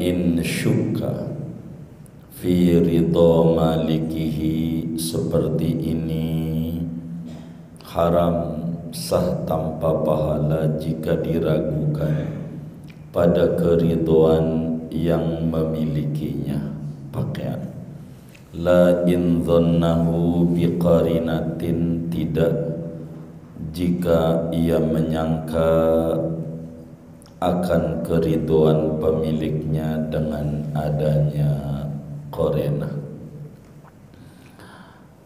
in syukka fi ridha malikihi, seperti ini haram sah tanpa pahala jika diragukan pada keridhaan yang memilikinya pakaian. La in dhannahu biqarinatin, tidak jika ia menyangka akan keridhaan pemiliknya dengan adanya qarina.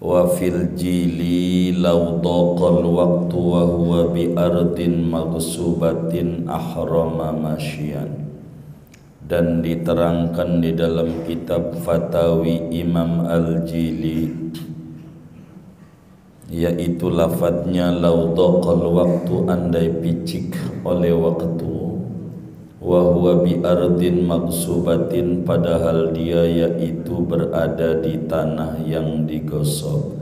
Wa fil jili law daqal waqtu wa huwa bi ardin maghsubatin ahrama masyian. Dan diterangkan di dalam kitab Fatawi Imam Al-Jili, yaitu lafadznya law daqal waktu, andai picik oleh waktu, wa huwa bi ardin maghsubatin, padahal dia yaitu berada di tanah yang digosok,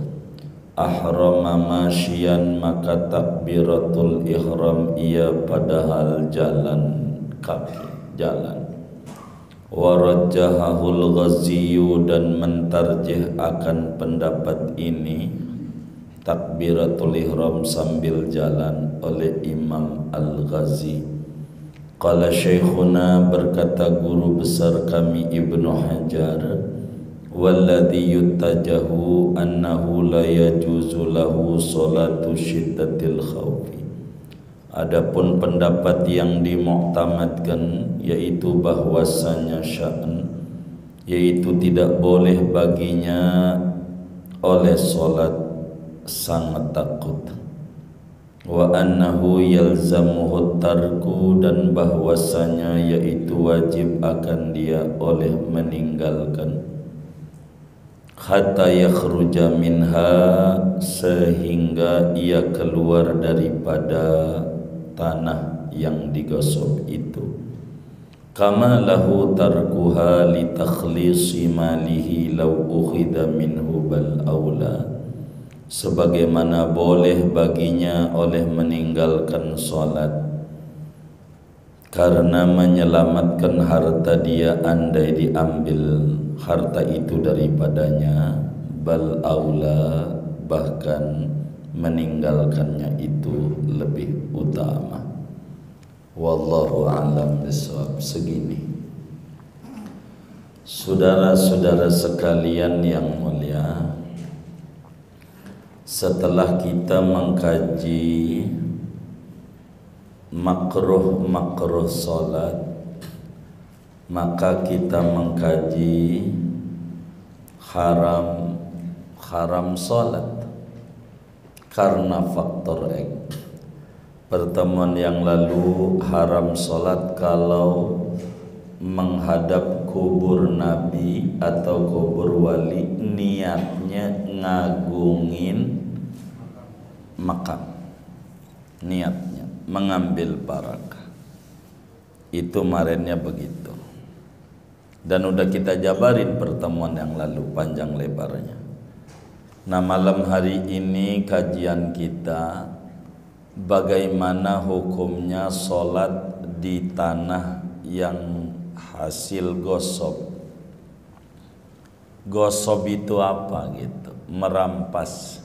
ahrama masyian, maka takbiratul ihram ia padahal jalan kaki, jalan. Warajjahahul Ghaziyu, dan mentarjih akan pendapat ini, takbiratul ihram sambil jalan, oleh Imam Al-Ghazi. Qala syekhuna, berkata guru besar kami Ibnu Hajar, walladhi yuttajahu annahu la yajuzu lahu salatu syiddatil khawfi. Adapun pendapat yang dimuktamadkan, yaitu bahwasanya sya'an, yaitu tidak boleh baginya oleh solat sangat takut. Wa annahu yalzamuhu tarku, dan bahwasanya yaitu wajib akan dia oleh meninggalkan, hatta yakhruja minha, sehingga ia keluar daripada tanah yang digosok itu. Kama lahu tarkuha li takhlisi malihi law ukhidha minhu bal aula, sebagaimana boleh baginya oleh meninggalkan salat karena menyelamatkan harta dia, andai diambil harta itu daripadanya, bal aula, bahkan meninggalkannya itu lebih utama. Wallahu a'lam bishawab. Segini, saudara-saudara sekalian yang mulia, setelah kita mengkaji makruh salat, maka kita mengkaji haram salat karena faktor X. Pertemuan yang lalu, haram salat kalau menghadap kubur Nabi atau kubur wali, niatnya ngagungin makam, niatnya mengambil barakah. Itu kemarinnya begitu, dan udah kita jabarin pertemuan yang lalu panjang lebarnya. Nah, malam hari ini kajian kita bagaimana hukumnya sholat di tanah yang hasil gosok. Gosok itu apa gitu? Merampas.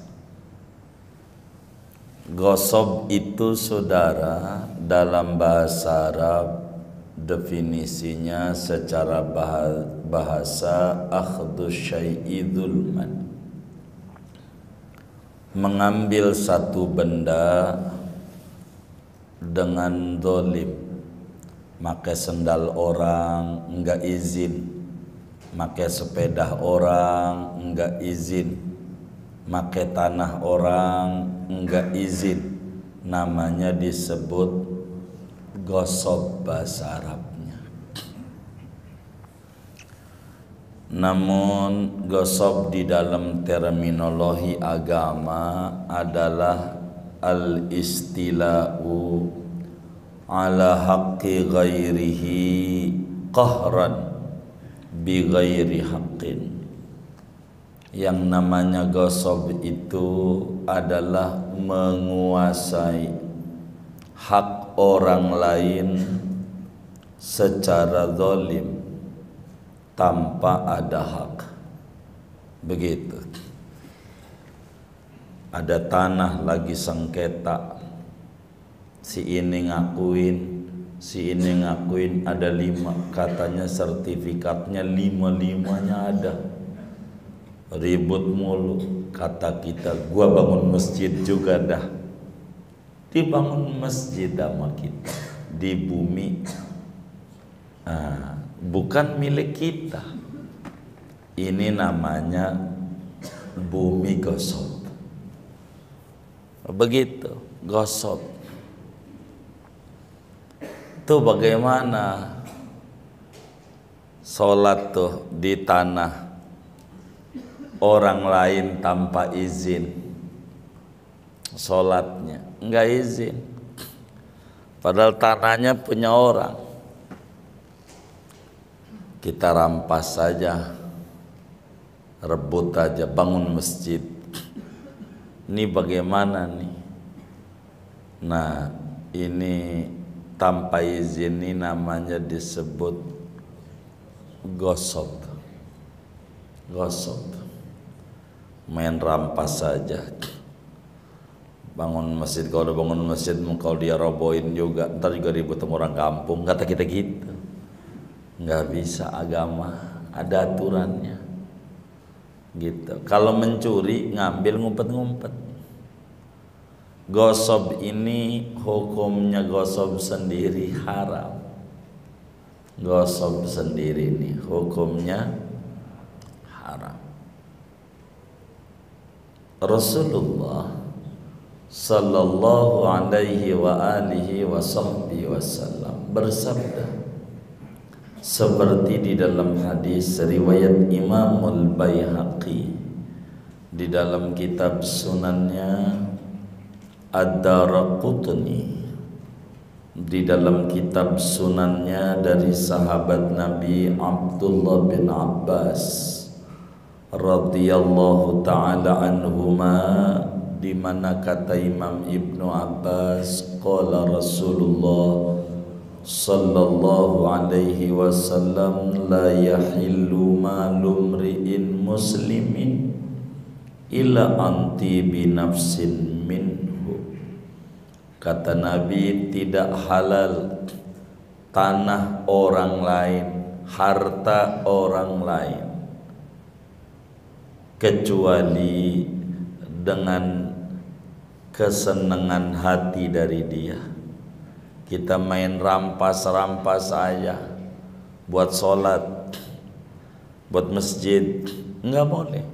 Gosok itu, saudara, dalam bahasa Arab definisinya secara bahasa akhdhu syai'i dzulman, mengambil satu benda dengan dolim. Makai sendal orang enggak izin, makai sepeda orang enggak izin, makai tanah orang enggak izin. Namanya disebut gosok bahasa Arabnya. Namun gosok di dalam terminologi agama adalah al-istila'u ala haqqi ghairihi qahran bi ghairi haqqin. Yang namanya gosok itu adalah menguasai hak orang lain secara zalim, tanpa ada hak. Begitu. Ada tanah lagi sengketa, si ini ngakuin ada 5, katanya sertifikatnya 5-5-nya ada. Ribut mulu, kata kita, gua bangun masjid juga dah. Dibangun masjid sama kita di bumi, bukan milik kita. Ini namanya bumi gosok. Begitu, gosok. Tuh bagaimana sholat tuh di tanah orang lain tanpa izin, sholatnya enggak izin, padahal tanahnya punya orang. Kita rampas saja, rebut aja, bangun masjid. Ini bagaimana nih? Nah, ini tanpa izin, ini namanya disebut gosok. Gosok, main rampas saja. Bangun masjid, kalau udah bangun masjid, kalau dia robohin juga, ntar juga ribut sama orang kampung. Kata kita gitu, nggak bisa, agama ada aturannya. Gitu. Kalau mencuri, ngambil, ngumpet-ngumpet. Gosok ini hukumnya gosok sendiri haram. Gosok sendiri ini hukumnya haram. Rasulullah sallallahu alaihi wa alihi wa sahbihi wasallam bersabda seperti di dalam hadis riwayat Imamul Baihaqi di dalam kitab sunannya, Ad-Daraqutni di dalam kitab sunannya dari sahabat Nabi Abdullah bin Abbas radhiyallahu ta'ala anhuma, di mana kata Imam Ibnu Abbas, qala Rasulullah sallallahu alaihi wasallam, la yahillu malu mri'in muslimin illa anti bi nafsin minhu. Kata Nabi, tidak halal tanah orang lain, harta orang lain, kecuali dengan kesenangan hati dari dia. Kita main rampas-rampas aja buat sholat, buat masjid, nggak boleh.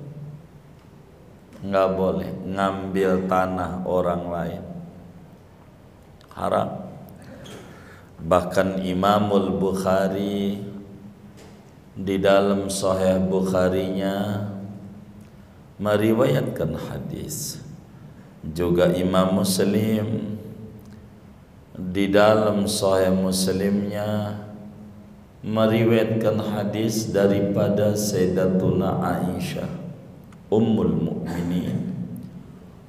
Nggak boleh ngambil tanah orang lain, haram. Bahkan Imamul Bukhari di dalam Sahih Bukharinya meriwayatkan hadis, juga Imam Muslim di dalam Sahih Muslimnya meriwayatkan hadis daripada Sayyidatuna Aisyah Ummul Mukminin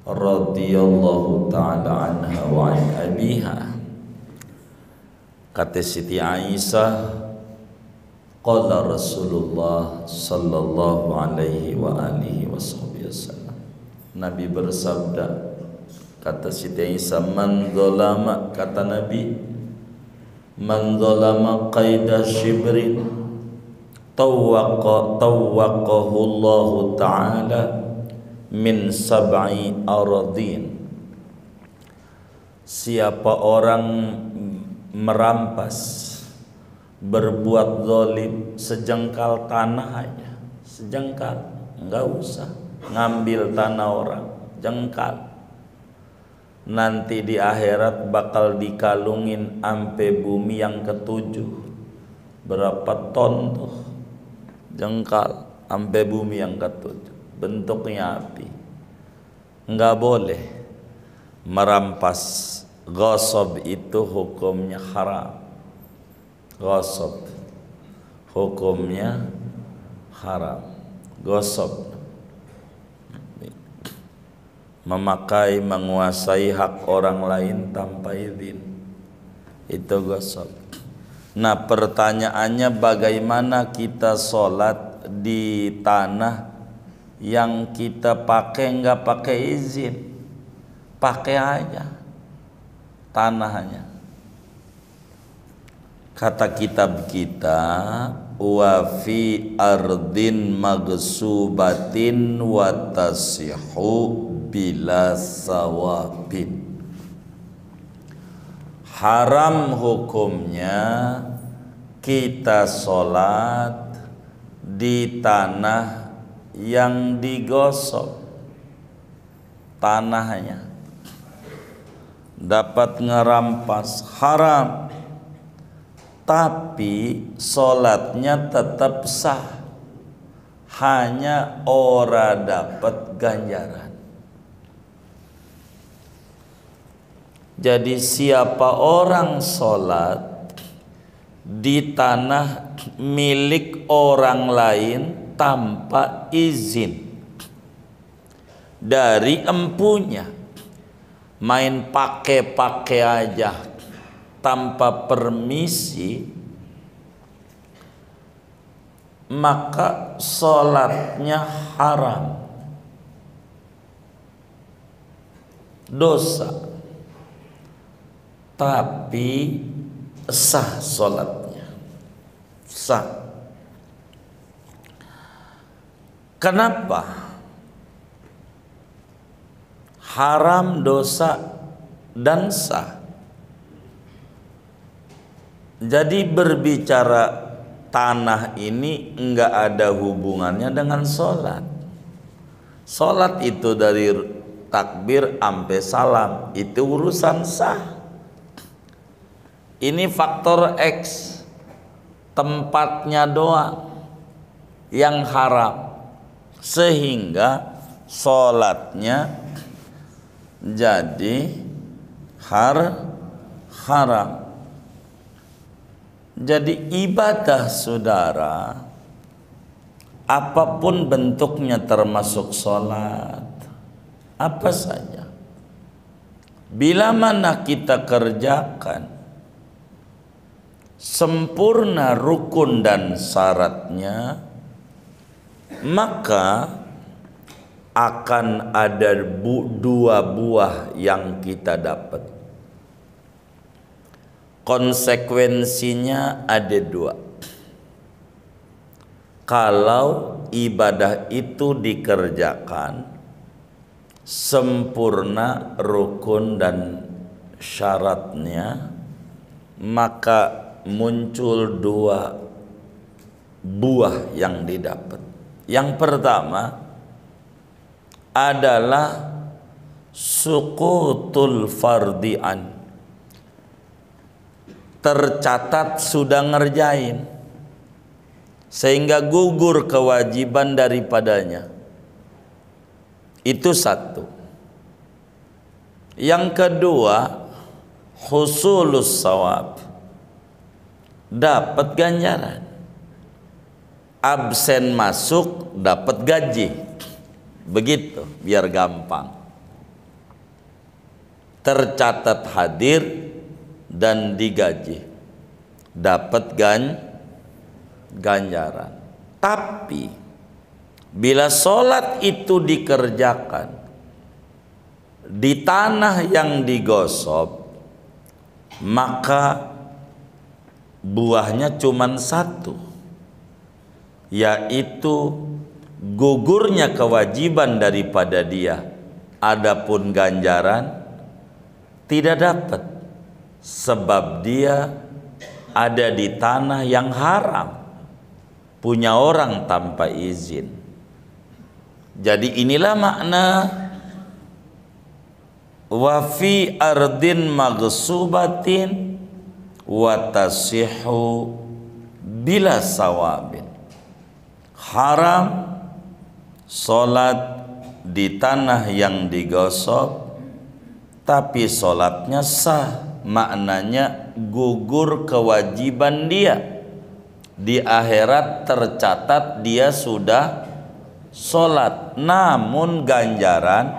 radhiyallahu ta'ala anha wa an abiha. Kata Siti Aisyah, qala Rasulullah sallallahu alaihi wa alihi wasallam, Nabi bersabda, kata Siti Aisyah, man dzalama, kata Nabi, man dzalama qaida shibrin tawwaqahu Allah ta'ala min sab'i aradin. Siapa orang merampas, berbuat zalim sejengkal tanah aja, sejengkal, enggak usah ngambil tanah orang, jengkal, nanti di akhirat bakal dikalungin ampe bumi yang ketujuh. Berapa ton tuh jengkal ampe bumi yang ketujuh, bentuknya api. Enggak boleh merampas. Ghasab itu hukumnya haram. Ghasab hukumnya haram. Ghasab, memakai, menguasai hak orang lain tanpa izin, itu ghasab. Nah, pertanyaannya bagaimana kita sholat di tanah yang kita pakai nggak pakai izin? Pakai aja tanahnya. Kata kitab kita, wa fi ardin magsubatin wa tasihu bila sawabin. Haram hukumnya kita sholat di tanah yang digosok tanahnya, dapat ngerampas, haram. Tapi sholatnya tetap sah, hanya ora dapat ganjaran. Jadi siapa orang sholat di tanah milik orang lain tanpa izin dari empunya, main pakai aja tanpa permisi, maka sholatnya haram, dosa. Tapi sah sholatnya, sah. Kenapa? Haram, dosa, dan sah. Jadi berbicara tanah ini enggak ada hubungannya dengan sholat. Sholat itu dari takbir sampai salam, itu urusan sah. Ini faktor X, tempatnya doang yang haram, sehingga sholatnya jadi haram. Jadi ibadah saudara, apapun bentuknya termasuk sholat, apa saja, bila mana kita kerjakan sempurna rukun dan syaratnya, maka akan ada dua buah yang kita dapat. Konsekuensinya ada dua. Kalau ibadah itu dikerjakan sempurna rukun dan syaratnya, maka muncul dua buah yang didapat. Yang pertama adalah suqutul fardian, tercatat sudah ngerjain sehingga gugur kewajiban daripadanya. Itu satu. Yang kedua, husulus sawab, dapat ganjaran. Absen masuk dapat gaji. Begitu, biar gampang. Tercatat hadir dan digaji, dapat ganjaran. Tapi bila sholat itu dikerjakan di tanah yang digosok, maka buahnya cuma satu, yaitu gugurnya kewajiban daripada dia. Adapun ganjaran tidak dapat, sebab dia ada di tanah yang haram, punya orang tanpa izin. Jadi inilah makna wa fi ardin maghsubatin wa tasihu bila sawabin. Haram sholat di tanah yang digosok, tapi sholatnya sah. Maknanya gugur kewajiban dia. Di akhirat tercatat dia sudah sholat, namun ganjaran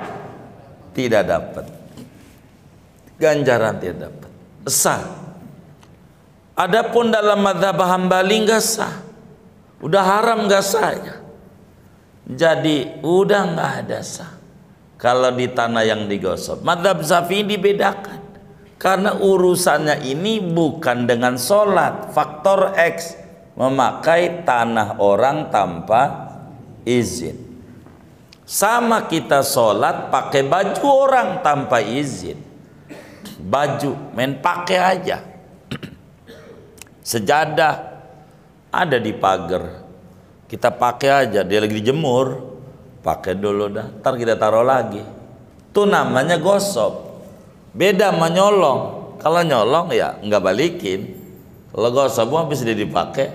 tidak dapat. Ganjaran tidak dapat. Sah. Adapun dalam mazhab Hambali nggak sah, udah haram nggak sahnya. Jadi udah nggak ada sah kalau di tanah yang digosok. Mazhab Syafi'i dibedakan karena urusannya ini bukan dengan sholat, faktor X, memakai tanah orang tanpa izin. Sama kita sholat pakai baju orang tanpa izin, baju main pakai aja. Sejadah ada di pagar, kita pakai aja, dia lagi dijemur, pakai dulu dah, ntar kita taruh lagi. Itu namanya gosok. Beda sama nyolong. Kalau nyolong ya nggak balikin. Kalau gosok habis dia dipakai,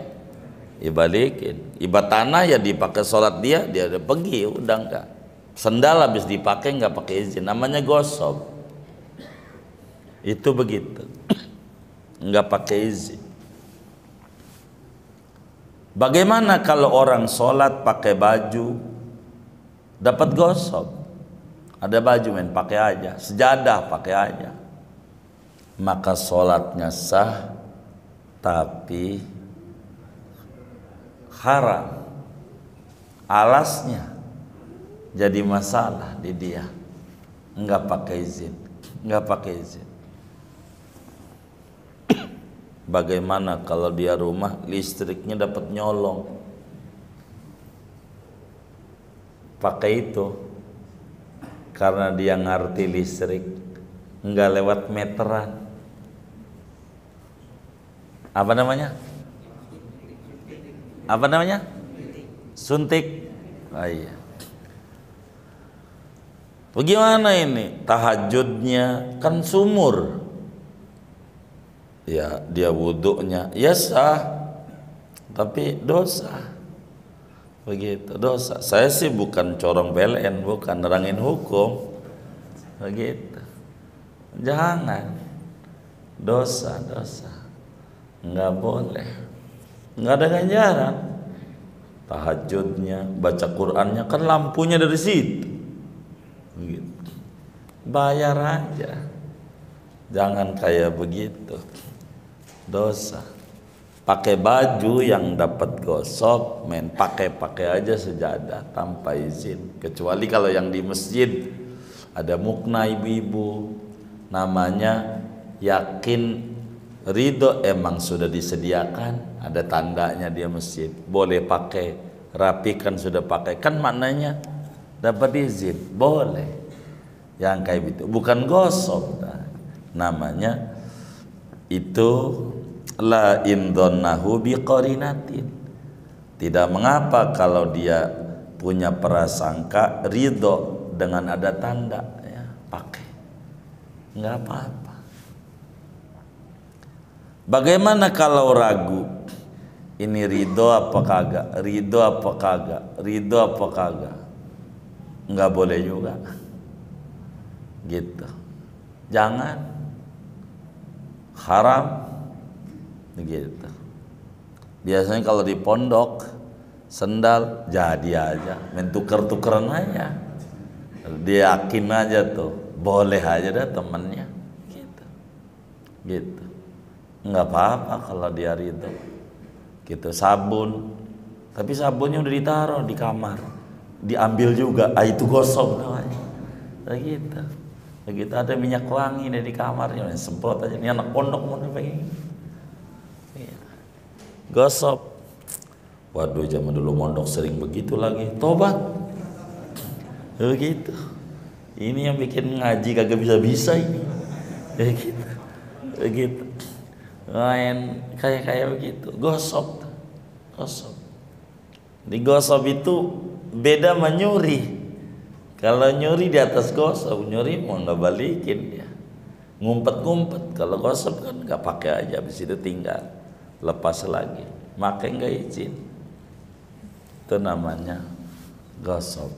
ya balikin. Ibarat tanah ya dipakai sholat dia udah pergi, udah enggak. Sendal habis dipakai nggak pakai izin, namanya gosok. Itu begitu, nggak pakai izin. Bagaimana kalau orang sholat pakai baju dapat gosok? Ada baju main pakai aja, sejadah pakai aja, maka sholatnya sah, tapi haram. Alasnya jadi masalah di dia, nggak pakai izin, nggak pakai izin. Bagaimana kalau dia rumah listriknya dapat nyolong? Pakai itu karena dia ngerti listrik, nggak lewat meteran. Apa namanya? Apa namanya? Suntik. Oh iya. Bagaimana ini? Tahajudnya kan sumur. Ya dia wuduknya ya sah, tapi dosa. Begitu, dosa. Saya sih bukan corong PLN, bukan nerangin hukum. Begitu. Jangan. Dosa. Nggak boleh. Nggak ada ganjaran. Tahajudnya, baca Qur'annya kan lampunya dari situ. Begitu. Bayar aja. Jangan kayak begitu. Dosa. Pakai baju yang dapat gosok, main pakai aja sejadah tanpa izin. Kecuali kalau yang di masjid ada mukna ibu-ibu, namanya yakin ridho, emang sudah disediakan, ada tandanya dia masjid, boleh pakai, rapikan sudah pakai, kan maknanya dapat izin, boleh. Yang kayak gitu, bukan gosok, namanya itu la indonnahu biqarinatin. Tidak mengapa kalau dia punya prasangka ridho dengan ada tanda, ya, pakai, nggak apa-apa. Bagaimana kalau ragu, ini ridho apa kagak, ridho apa kagak, ridho apa kagak, nggak boleh juga, gitu. Jangan, haram. Gitu. Biasanya kalau di pondok sendal jadi aja, main tuker-tukeran aja, dia yakin aja tuh, boleh aja dah temennya, gitu. Nggak apa-apa kalau dia ridho. Gitu. Sabun, tapi sabunnya udah ditaruh di kamar, diambil juga, itu gosok namanya. Gitu. Begitu ada minyak wangi di kamarnya, semprot aja. Ini anak pondok mau pengen gosok. Waduh, zaman dulu mondok sering begitu lagi. Tobat. Begitu. Ini yang bikin ngaji kagak bisa-bisa ini. Begitu. Begitu. Main kayak begitu. Gosok. Digosok itu beda sama nyuri. Kalau nyuri di atas gosok, nyuri mau nggak balikin ya. Ngumpet-ngumpet. Kalau gosok kan nggak pakai aja, habis itu tinggal. Lepas lagi, makai nggak izin, itu namanya gosok.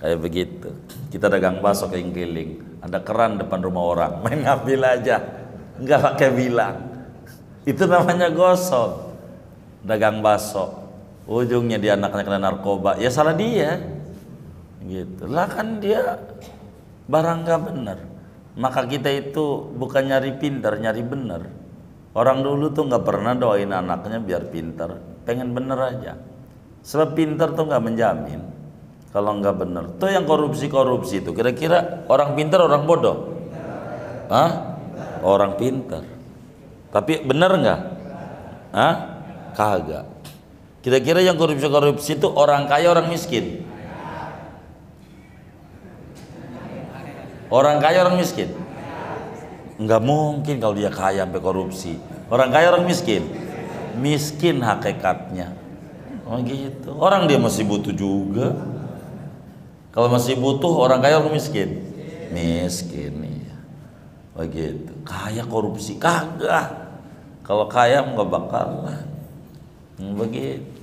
Kayak begitu. Kita dagang bakso keliling-keliling, ada keran depan rumah orang, main ngambil aja, nggak pakai bilang, itu namanya gosok. Dagang bakso, ujungnya dia anaknya kena narkoba, ya salah dia, gitu lah, kan dia barang nggak benar. Maka kita itu bukan nyari pintar, nyari benar. Orang dulu tuh nggak pernah doain anaknya biar pintar, pengen bener aja. Sebab pintar tuh nggak menjamin kalau nggak bener. Tuh yang korupsi itu kira-kira orang pintar orang bodoh? Hah? Orang pintar. Tapi bener nggak? Hah? Kagak. Kira-kira yang korupsi itu orang kaya orang miskin? Orang kaya orang miskin? Enggak mungkin kalau dia kaya sampai korupsi. Orang kaya orang miskin? Miskin hakikatnya. Oh gitu. Orang dia masih butuh juga. Kalau masih butuh orang kaya orang miskin? Miskin ya. Begitu. Kaya korupsi kagak. Kalau kaya nggak bakalan. Begitu.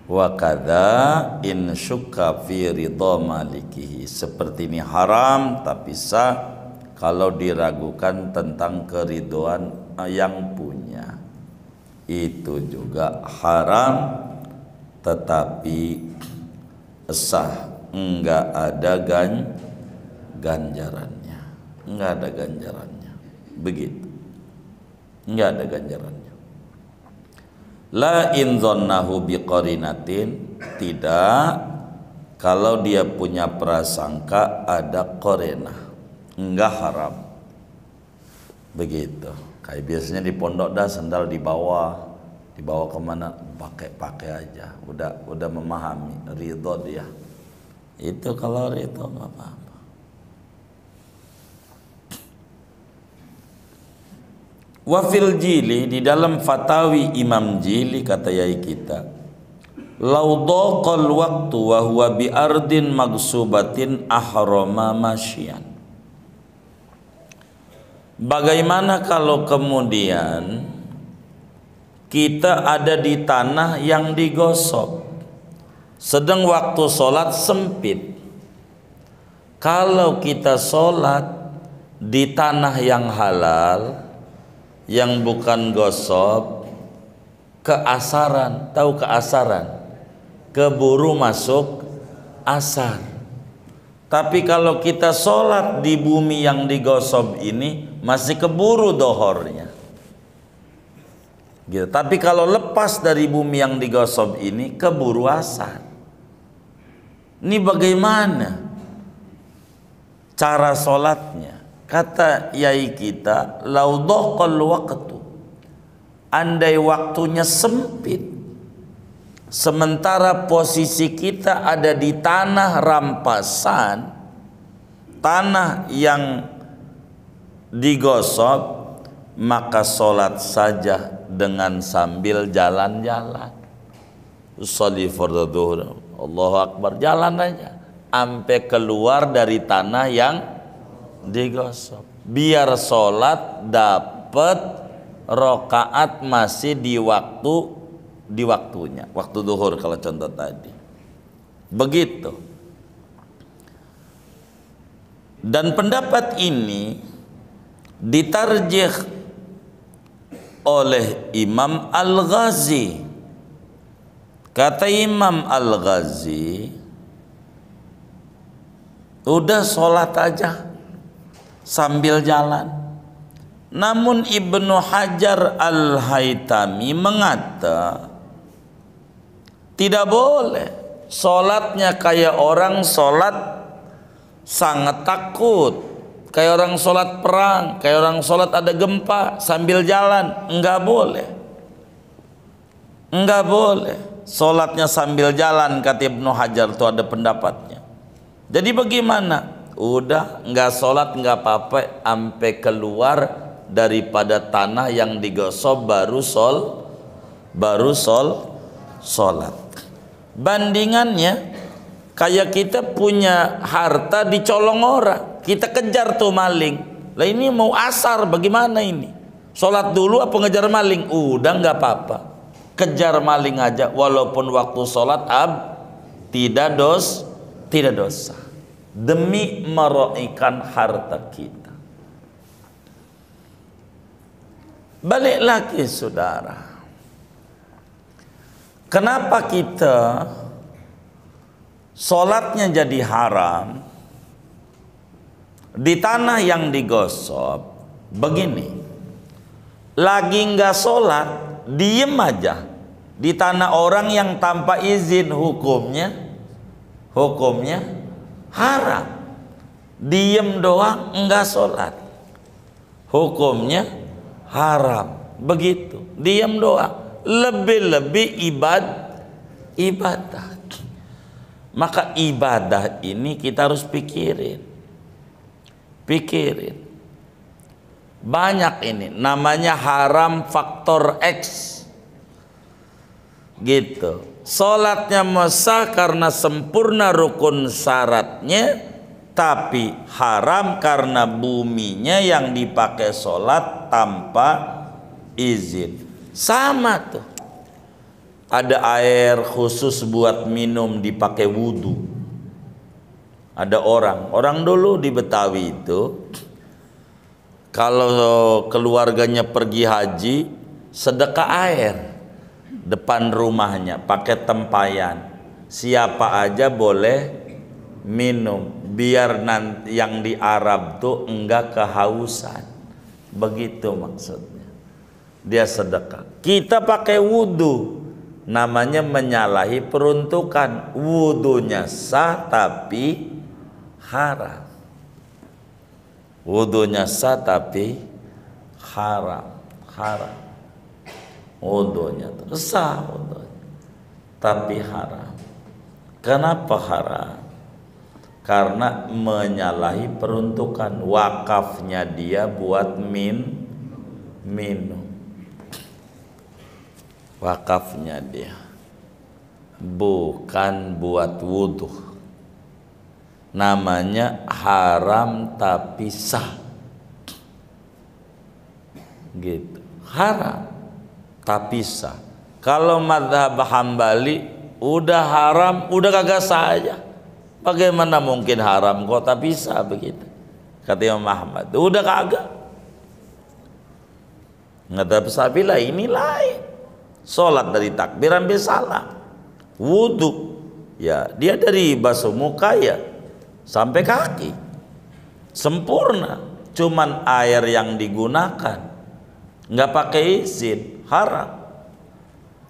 Wa kadza in syukka fi ridha malikihi, seperti ini haram tapi sah kalau diragukan tentang keridhaan yang punya. Itu juga haram tetapi sah, enggak ada ganjarannya, enggak ada ganjarannya. Begitu, enggak ada ganjarannya. La in dhannahu biqarinatin, tidak kalau dia punya prasangka ada qarinah, enggak haram. Begitu. Kayak biasanya di pondok dah sendal dibawa kemana, pakai aja. Udah memahami ridho dia. Itu kalau ridho nggak apa-apa. Wafil Jili, di dalam Fatawi Imam Jili kata yai kita, laudaqal waktu wa huwa bi ardin magsubatin ahrama masyian. Bagaimana kalau kemudian kita ada di tanah yang digosok, sedang waktu sholat sempit. Kalau kita sholat di tanah yang halal, yang bukan gosok, keasaran. Tahu keasaran? Keburu masuk asar. Tapi kalau kita sholat di bumi yang digosok ini, masih keburu dohornya gitu. Tapi kalau lepas dari bumi yang digosok ini, keburu asar. Ini bagaimana cara sholatnya? Kata yai kita, laudaqal waqtu, andai waktunya sempit, sementara posisi kita ada di tanah rampasan, tanah yang digosok, maka sholat saja dengan sambil jalan-jalan. Sholli fardhu dhuhr, Allahu Akbar, jalan aja sampai keluar dari tanah yang digosok, biar sholat dapat rokaat masih di waktunya, waktu duhur kalau contoh tadi. Begitu. Dan pendapat ini ditarjih oleh Imam Al-Ghazi. Kata Imam Al-Ghazi, udah sholat aja sambil jalan. Namun Ibnu Hajar Al-Haytami mengata tidak boleh. Sholatnya kayak orang sholat sangat takut, kayak orang sholat perang, kayak orang sholat ada gempa sambil jalan. Enggak boleh, enggak boleh sholatnya sambil jalan. Kata Ibnu Hajar itu ada pendapatnya. Jadi bagaimana? Udah nggak sholat nggak apa-apa sampai keluar daripada tanah yang digosok baru sholat. Bandingannya kayak kita punya harta dicolong orang, kita kejar tuh maling. Lah ini mau asar bagaimana ini? Sholat dulu apa ngejar maling? Udah nggak apa-apa, kejar maling aja walaupun waktu sholat tidak dosa. Demi meroikan harta kita. Balik lagi saudara, kenapa kita Sholatnya jadi haram di tanah yang digosok. Begini, lagi nggak sholat, diem aja di tanah orang yang tanpa izin, hukumnya haram. Diem doang nggak sholat, hukumnya haram. Begitu, diem doang, lebih-lebih ibadah. Maka ibadah ini kita harus pikirin. Banyak ini namanya haram faktor X gitu. Sholatnya sah karena sempurna rukun syaratnya, tapi haram karena buminya yang dipakai sholat tanpa izin. Sama tuh, ada air khusus buat minum dipakai wudhu. Ada orang dulu di Betawi itu, kalau keluarganya pergi haji, sedekah air depan rumahnya pakai tempayan. Siapa aja boleh minum, biar nanti yang di Arab tuh enggak kehausan. Begitu maksudnya. Dia sedekah. Kita pakai wudhu, namanya menyalahi peruntukan. Wudhunya sah tapi haram. Wudhunya sah tapi haram. Wudhunya sah tapi haram. Kenapa haram? Karena menyalahi peruntukan. Wakafnya dia buat minum. Wakafnya dia bukan buat wudhu. Namanya haram tapi sah gitu. Haram tapi sah. Kalau mazhab Hambali udah haram, udah kagak sah aja. Bagaimana mungkin haram kok tapi sah begitu? Kata Imam Ahmad, udah kagak. Mazhab Syafi'i ini lain. Sholat dari takbir sampai salam, wudhu ya dia dari basuh muka ya sampai kaki sempurna, cuman air yang digunakan nggak pakai izin, haram.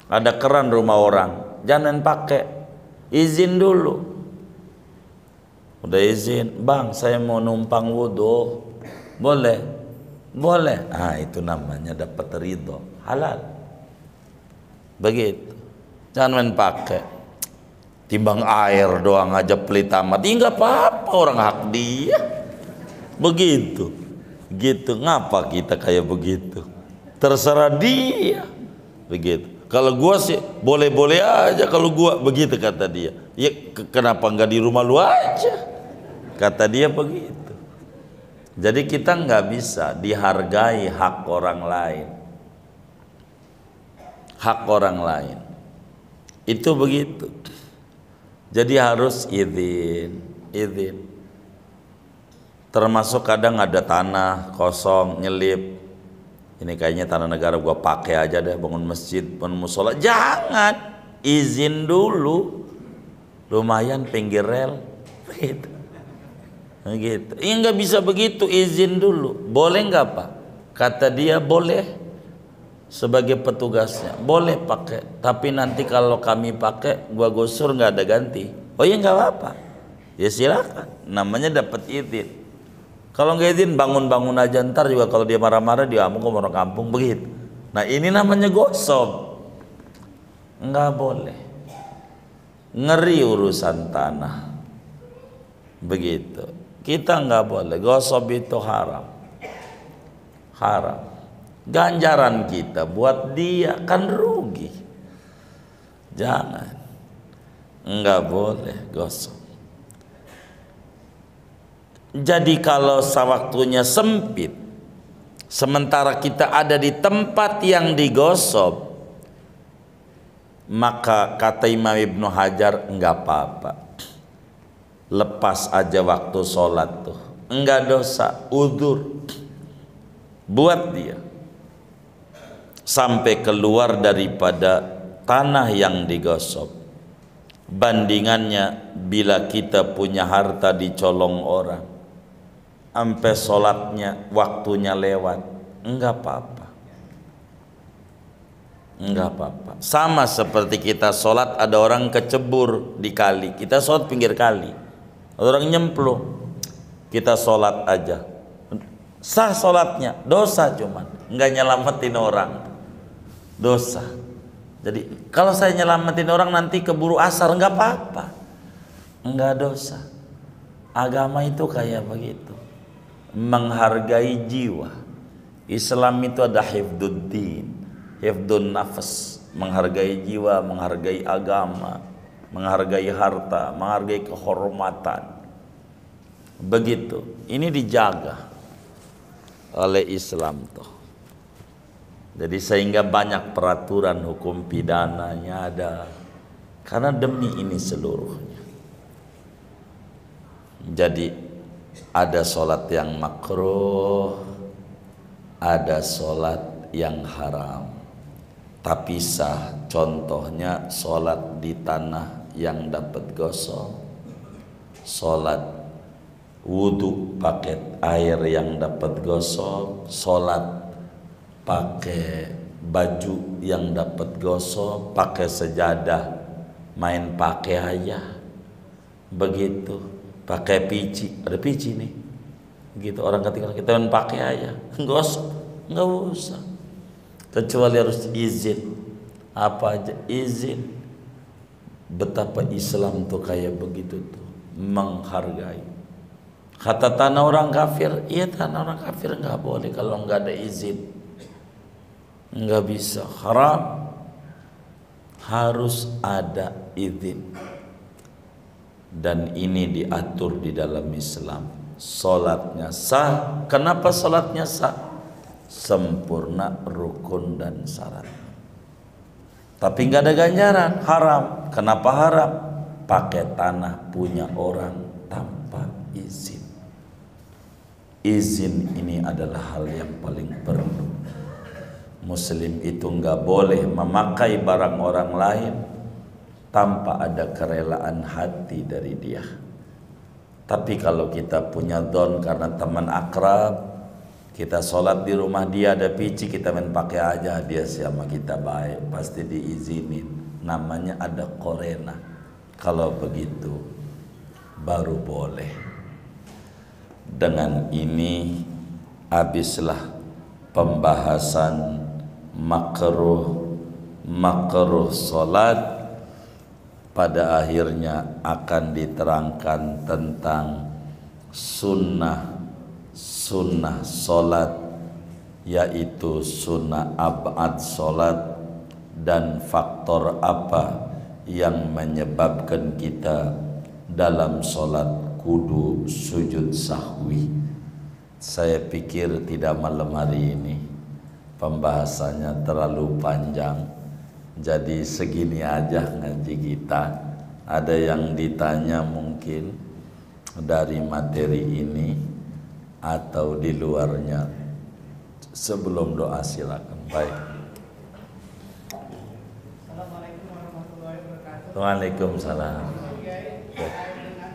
Ada keran rumah orang, jangan pakai, izin dulu. Udah izin, bang saya mau numpang wudhu, boleh. Ah itu namanya dapat ridho, halal. Begitu, jangan main pakai, timbang air doang aja pelit amat. Nggak apa-apa, orang hak dia. Begitu, gitu. Ngapa kita kayak begitu? Terserah dia. Begitu. Kalau gua sih boleh-boleh aja kalau gua, begitu kata dia. Ya kenapa nggak di rumah lu aja? Kata dia begitu. Jadi kita nggak bisa dihargai hak orang lain. Hak orang lain itu begitu. Jadi harus izin. Termasuk kadang ada tanah kosong nyelip, ini kayaknya tanah negara, gua pakai aja deh, bangun masjid, bangun musola. Jangan, izin dulu. Lumayan pinggir rel gitu. Nggak bisa begitu, izin dulu. Boleh nggak Pak? Kata dia boleh. Sebagai petugasnya boleh pakai, tapi nanti kalau kami pakai gua gusur nggak ada ganti. Oh ya nggak apa-apa, ya silakan, namanya dapat izin. Kalau nggak izin bangun aja, ntar juga kalau dia marah-marah dia mau ke orang kampung begitu. Nah ini namanya gosok, nggak boleh, ngeri urusan tanah begitu. Kita nggak boleh, gosok itu haram. Ganjaran kita buat dia kan rugi. Jangan, nggak boleh gosok. Jadi kalau sewaktunya sempit, sementara kita ada di tempat yang digosok, maka kata Imam Ibnu Hajar nggak apa-apa, lepas aja waktu sholat tuh, nggak dosa, udzur buat dia sampai keluar daripada tanah yang digosok. Bandingannya bila kita punya harta dicolong orang, sampai sholatnya waktunya lewat, enggak apa-apa. Enggak apa-apa. Sama seperti kita sholat ada orang kecebur di kali, kita sholat pinggir kali, ada orang nyemplung, kita sholat aja, sah sholatnya, dosa cuman enggak nyelamatin orang, dosa. Jadi kalau saya nyelamatin orang nanti keburu asar, enggak apa-apa, enggak dosa. Agama itu kayak begitu, menghargai jiwa. Islam itu ada hifduddin, hifdun nafas, menghargai jiwa, menghargai agama, menghargai harta, menghargai kehormatan. Begitu, ini dijaga oleh Islam tuh. Jadi sehingga banyak peraturan hukum pidananya ada, karena demi ini seluruhnya. Jadi ada sholat yang makruh, ada sholat yang haram, tapi sah. Contohnya sholat di tanah yang dapat gosong, sholat wudhu pakai air yang dapat gosong, sholat pakai baju yang dapat gosong, pakai sejadah, main pakai aja begitu, pakai pici, ada pici nih gitu, orang ketika kita main pakai aja gosok, nggak usah, kecuali harus izin, apa aja izin. Betapa Islam tuh kayak begitu tuh, menghargai. Kata tanah orang kafir, iya tanah orang kafir nggak boleh kalau nggak ada izin, nggak bisa, haram, harus ada izin. Dan ini diatur di dalam Islam. Salatnya sah. Kenapa salatnya sah? Sempurna rukun dan syarat. Tapi nggak ada ganjaran, haram. Kenapa haram? Pakai tanah punya orang tanpa izin. Izin ini adalah hal yang paling perlu. Muslim itu nggak boleh memakai barang orang lain tanpa ada kerelaan hati dari dia. Tapi kalau kita punya don karena teman akrab, kita sholat di rumah dia ada pici, kita main pakai aja, dia sama kita baik, pasti diizinin. Namanya ada korena. Kalau begitu baru boleh. Dengan ini habislah pembahasan makruh sholat. Pada akhirnya akan diterangkan tentang sunnah sholat, yaitu sunnah abad sholat, dan faktor apa yang menyebabkan kita dalam sholat kudu sujud sahwi. Saya pikir tidak malam hari ini, pembahasannya terlalu panjang. Jadi segini aja ngaji kita. Ada yang ditanya mungkin dari materi ini atau di luarnya. Sebelum doa silakan. Baik. Assalamualaikum warahmatullahi wabarakatuh. Waalaikumsalam. Dengan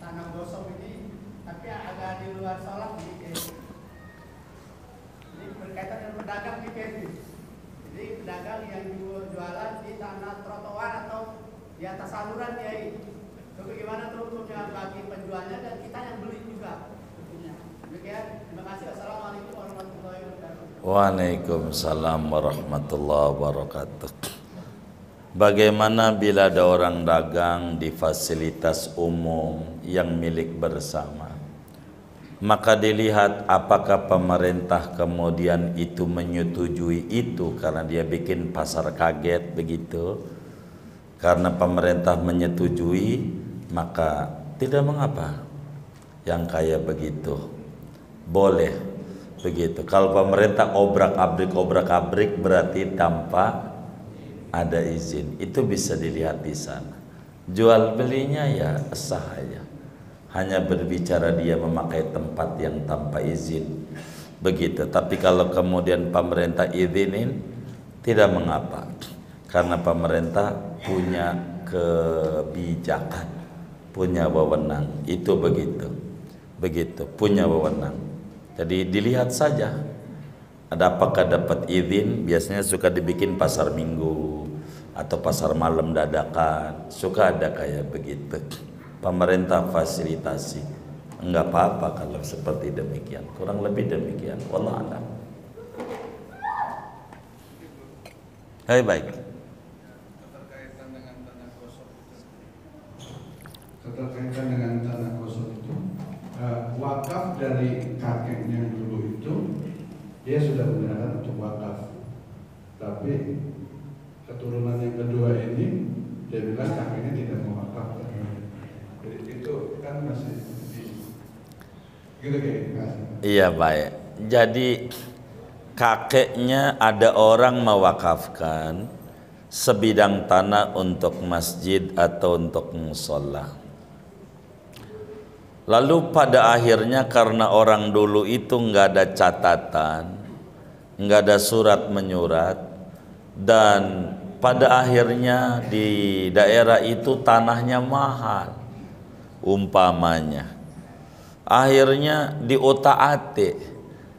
tanah gosong ini, tapi agak di luar sholat nih. Ini berkaitan dengan pedagang nih, jadi pedagang yang jualan di tanah trotoar atau di atas saluran ya. Itu bagaimana tuh hukumnya bagi penjualnya dan kita yang beli juga hukumnya. Demikian, terima kasih. Assalamualaikum warahmatullahi wabarakatuh. Waalaikumsalam warahmatullahi wabarakatuh. Bagaimana bila ada orang dagang di fasilitas umum yang milik bersama? Maka dilihat apakah pemerintah kemudian itu menyetujui itu karena dia bikin pasar kaget begitu. Karena pemerintah menyetujui, maka tidak mengapa. Yang kayak begitu boleh begitu. Kalau pemerintah obrak-abrik berarti tanpa ada izin, itu bisa dilihat di sana. Jual belinya ya sah aja. Hanya berbicara dia memakai tempat yang tanpa izin begitu. Tapi kalau kemudian pemerintah izinin, tidak mengapa, karena pemerintah punya kebijakan, punya wewenang. Itu begitu, punya wewenang. Jadi dilihat saja, apakah dapat izin. Biasanya suka dibikin pasar minggu atau pasar malam dadakan, suka ada kayak begitu. Pemerintah fasilitasi, enggak apa-apa kalau seperti demikian, kurang lebih demikian. Wallahu a'lam. Hai, baik. Keterkaitan dengan tanah kosong itu, wakaf dari kakeknya dulu itu dia sudah menyerahkan untuk wakaf, tapi keturunan yang kedua ini dia bilang kakeknya tidak mau wakaf. Jadi itu kan masih gitu kayak. Iya, baik. Jadi kakeknya ada orang mewakafkan sebidang tanah untuk masjid atau untuk musola. Lalu pada akhirnya karena orang dulu itu nggak ada catatan, nggak ada surat menyurat, dan pada akhirnya di daerah itu tanahnya mahal, umpamanya. Akhirnya diotak-atik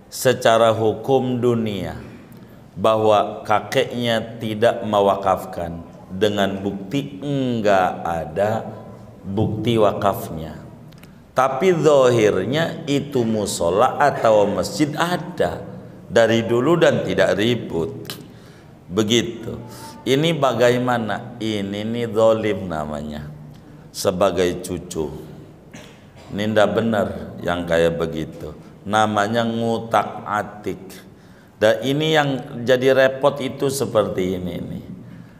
secara hukum dunia bahwa kakeknya tidak mewakafkan dengan bukti enggak ada bukti wakafnya, tapi zahirnya itu musola atau masjid ada dari dulu dan tidak ribut. Begitu. Ini bagaimana? Ini nih zalim namanya, sebagai cucu. Ini tidak benar yang kayak begitu, namanya ngutak atik. Dan ini yang jadi repot itu seperti ini nih.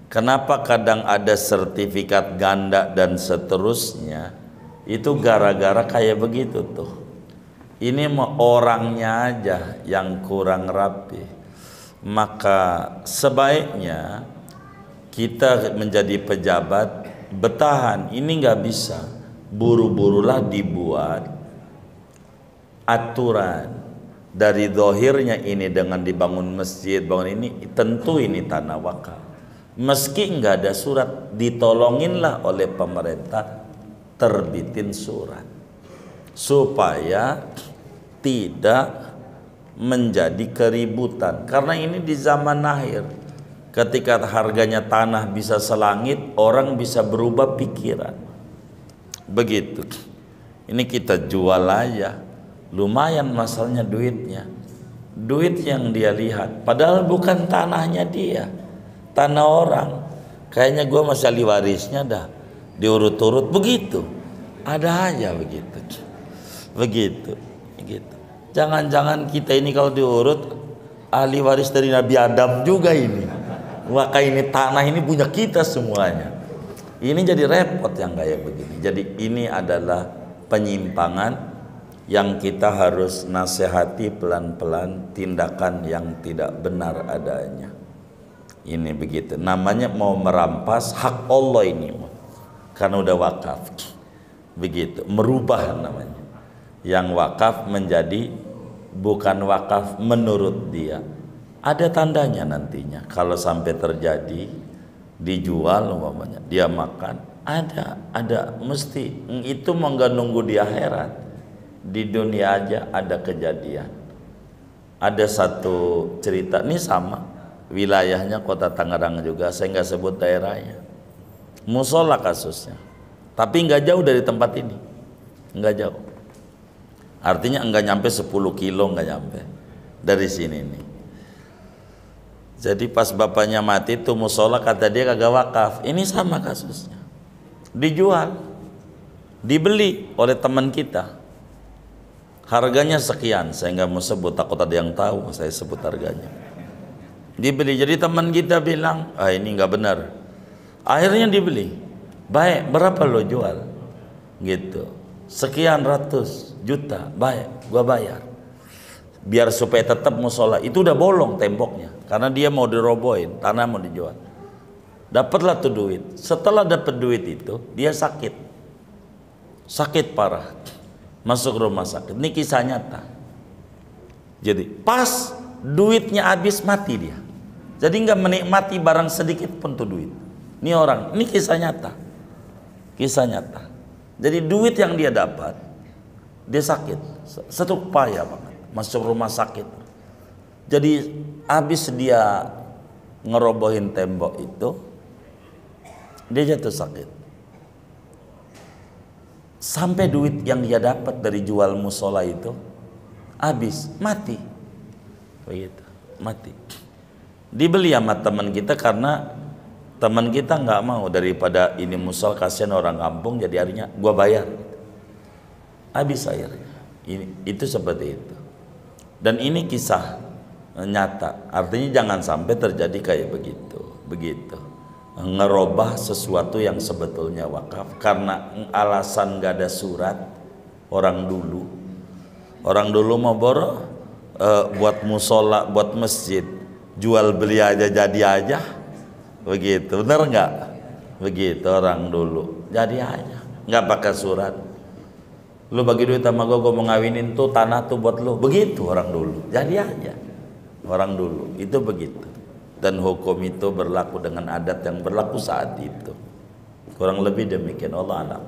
Kenapa kadang ada sertifikat ganda dan seterusnya? Itu gara-gara kayak begitu tuh. Ini mau orangnya aja yang kurang rapi. Maka sebaiknya kita menjadi pejabat bertahan. Ini nggak bisa. Buru-burulah dibuat aturan dari zahirnya ini dengan dibangun masjid, bangun ini, tentu ini tanah wakaf. Meski nggak ada surat, ditolonginlah oleh pemerintah terbitin surat supaya tidak menjadi keributan. Karena ini di zaman akhir, ketika harganya tanah bisa selangit, orang bisa berubah pikiran. Begitu. Ini kita jual aja, lumayan masalahnya duitnya, duit yang dia lihat, padahal bukan tanahnya dia, tanah orang. Kayaknya gue masih ahli warisnya dah, diurut-urut begitu, ada aja begitu, begitu. Jangan-jangan kita ini kalau diurut ahli waris dari Nabi Adam juga ini, maka ini tanah ini punya kita semuanya. Ini jadi repot yang kayak begini. Jadi ini adalah penyimpangan yang kita harus nasihati pelan-pelan, tindakan yang tidak benar adanya. Ini begitu. Namanya mau merampas hak Allah ini, karena udah wakaf. Begitu, merubah namanya. Yang wakaf menjadi bukan wakaf menurut dia. Ada tandanya nantinya kalau sampai terjadi dijual umpamanya, dia makan, ada mesti itu nggak nunggu di akhirat, di dunia aja ada kejadian. Ada satu cerita, ini sama wilayahnya kota Tangerang juga, saya nggak sebut daerahnya, musola kasusnya, tapi nggak jauh dari tempat ini, nggak jauh, artinya nggak nyampe 10 kilo, nggak nyampe dari sini nih. Jadi pas bapaknya mati tuh musola kata dia kagak wakaf. Ini sama kasusnya. Dijual, dibeli oleh teman kita. Harganya sekian, saya nggak mau sebut, takut ada yang tahu saya sebut harganya. Dibeli, jadi teman kita bilang, ini nggak benar. Akhirnya dibeli. Baik, berapa lo jual? Gitu. Sekian ratus juta, baik, gua bayar. Biar supaya tetap musola. Itu udah bolong temboknya, karena dia mau dirobohin, tanah mau dijual. Dapatlah tuh duit. Setelah dapat duit itu, dia sakit parah, masuk rumah sakit. Ini kisah nyata. Jadi pas duitnya habis mati dia. Jadi nggak menikmati barang sedikit pun tuh duit. Ini orang, ini kisah nyata. Kisah nyata. Jadi duit yang dia dapat, dia sakit, stroke payah banget, masuk rumah sakit. Jadi habis dia ngerobohin tembok itu, dia jatuh sakit. Sampai duit yang dia dapat dari jual musola itu habis, mati. Begitu, mati. Dibeli sama teman kita karena teman kita nggak mau, daripada ini musola kasihan orang kampung, jadi harinya gua bayar. Habis airnya. Itu seperti itu. Dan ini kisah nyata. Artinya jangan sampai terjadi kayak begitu. Ngerubah sesuatu yang sebetulnya wakaf karena alasan gak ada surat. Orang dulu mau buat musola, buat masjid, jual beli aja jadi aja, begitu. Bener nggak? Begitu orang dulu, jadi aja, nggak pakai surat. Lu bagi duit sama gue mau ngawinin tuh tanah tuh buat lu, begitu orang dulu, jadi aja. Orang dulu itu begitu. Dan hukum itu berlaku dengan adat yang berlaku saat itu. Kurang lebih demikian. Allah alam.